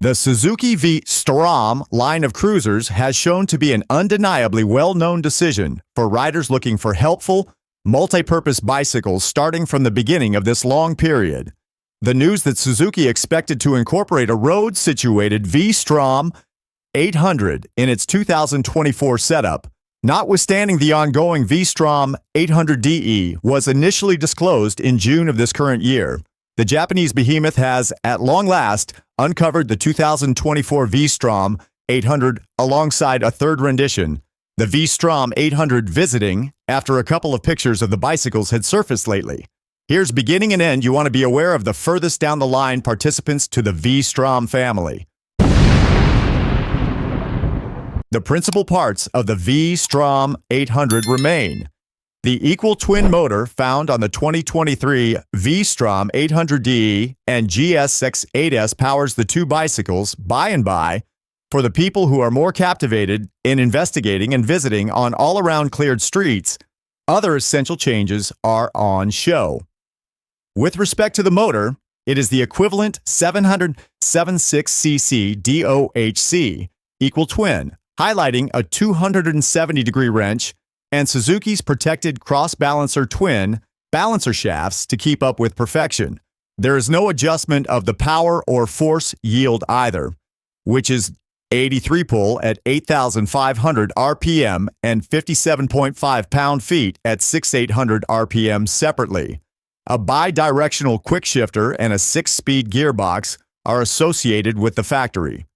The Suzuki V-Strom line of cruisers has shown to be an undeniably well-known decision for riders looking for helpful, multi-purpose bicycles starting from the beginning of this long period. The news that Suzuki expected to incorporate a road-situated V-Strom 800 in its 2024 setup, notwithstanding the ongoing V-Strom 800DE, was initially disclosed in June of this current year. The Japanese behemoth has, at long last, uncovered the 2024 V-Strom 800 alongside a third rendition, the V-Strom 800 Visiting, after a couple of pictures of the bicycles had surfaced lately. Here's beginning and end you want to be aware of the furthest down the line participants to the V-Strom family. The principal parts of the V-Strom 800 remain. The equal twin motor found on the 2023 V-Strom 800DE and GSX-8S powers the two bicycles by and by for the people who are more captivated in investigating and visiting on all-around cleared streets. Other essential changes are on show. With respect to the motor, it is the equivalent 776cc DOHC equal twin, highlighting a 270-degree wrench and Suzuki's protected cross-balancer twin balancer shafts to keep up with perfection. There is no adjustment of the power or force yield either, which is 83 pull at 8,500 RPM and 57.5 pound-feet at 6,800 RPM separately. A bi-directional quick shifter and a 6-speed gearbox are associated with the factory.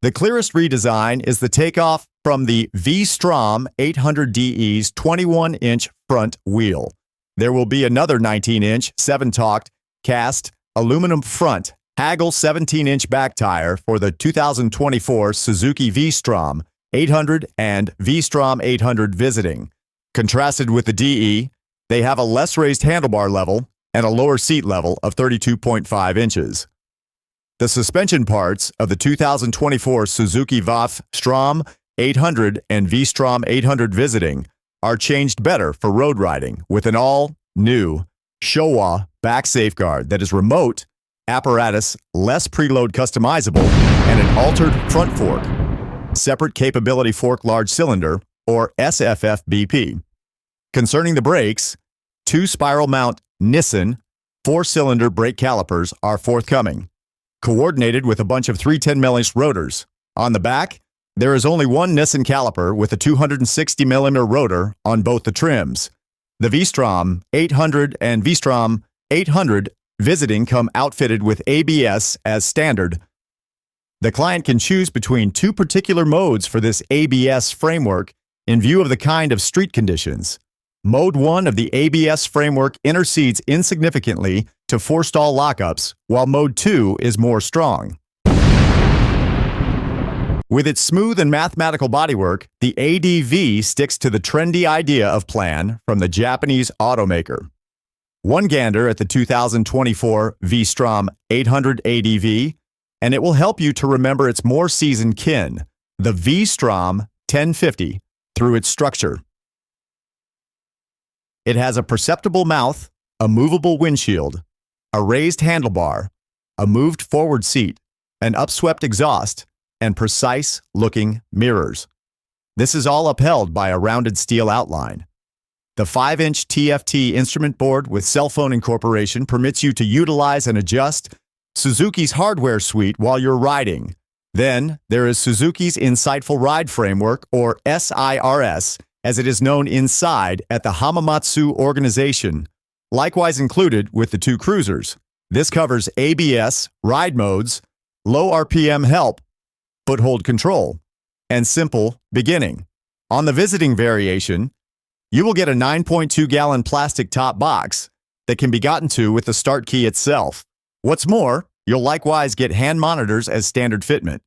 The clearest redesign is the takeoff from the V-Strom 800DE's 21-inch front wheel. There will be another 19-inch 7-talked cast aluminum front Haggle 17-inch back tire for the 2024 Suzuki V-Strom 800 and V-Strom 800 Visiting. Contrasted with the DE, they have a less raised handlebar level and a lower seat level of 32.5 inches. The suspension parts of the 2024 Suzuki V-Strom 800 and V-Strom 800 Visiting are changed better for road riding with an all-new Showa back safeguard that is remote, apparatus, less preload customizable, and an altered front fork, separate capability fork large cylinder, or SFF-BP. Concerning the brakes, 2 spiral mount Nissan 4-cylinder brake calipers are forthcoming, coordinated with a bunch of 310mm rotors. On the back, there is only one Nissan caliper with a 260mm rotor on both the trims. The V-Strom 800 and V-Strom 800 Visiting come outfitted with ABS as standard. The client can choose between 2 particular modes for this ABS framework in view of the kind of street conditions. Mode 1 of the ABS framework intercedes insignificantly to forestall lockups, while Mode 2 is more strong. With its smooth and mathematical bodywork, the ADV sticks to the trendy idea of plan from the Japanese automaker. One gander at the 2024 V-Strom 800 ADV, and it will help you to remember its more seasoned kin, the V-Strom 1050, through its structure. It has a perceptible mouth, a movable windshield, a raised handlebar, a moved forward seat, an upswept exhaust, and precise-looking mirrors. This is all upheld by a rounded steel outline. The 5-inch TFT instrument board with cell phone incorporation permits you to utilize and adjust Suzuki's hardware suite while you're riding. Then, there is Suzuki's Insightful Ride Framework, or SIRS, as it is known inside at the Hamamatsu organization, likewise included with the 2 cruisers. This covers ABS, ride modes, low RPM help, foothold control, and simple beginning. On the Visiting variation, you will get a 9.2-gallon plastic top box that can be gotten to with the start key itself. What's more, you'll likewise get hand monitors as standard fitment.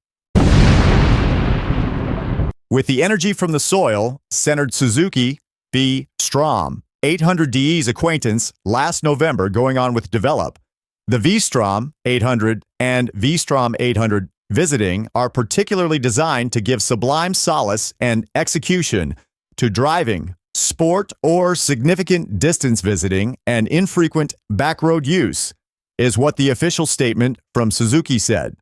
With the energy from the soil centered Suzuki V-Strom 800DE's acquaintance last November going on with Develop, the V-Strom 800 and V-Strom 800 Visiting are particularly designed to give sublime solace and execution to driving, sport, or significant distance visiting and infrequent backroad use. is what the official statement from Suzuki said.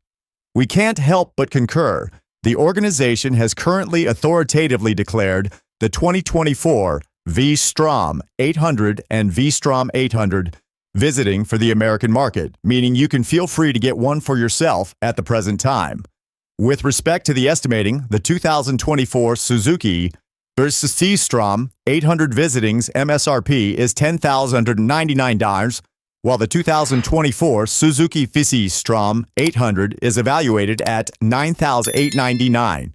We can't help but concur. The organization has currently authoritatively declared the 2024 V-Strom 800 and V-Strom 800 visiting for the American market, meaning you can feel free to get one for yourself at the present time. With respect to the estimating, the 2024 Suzuki V-Strom 800 visitings MSRP is $10,099, while the 2024 Suzuki V-Strom 800 is evaluated at $9,899.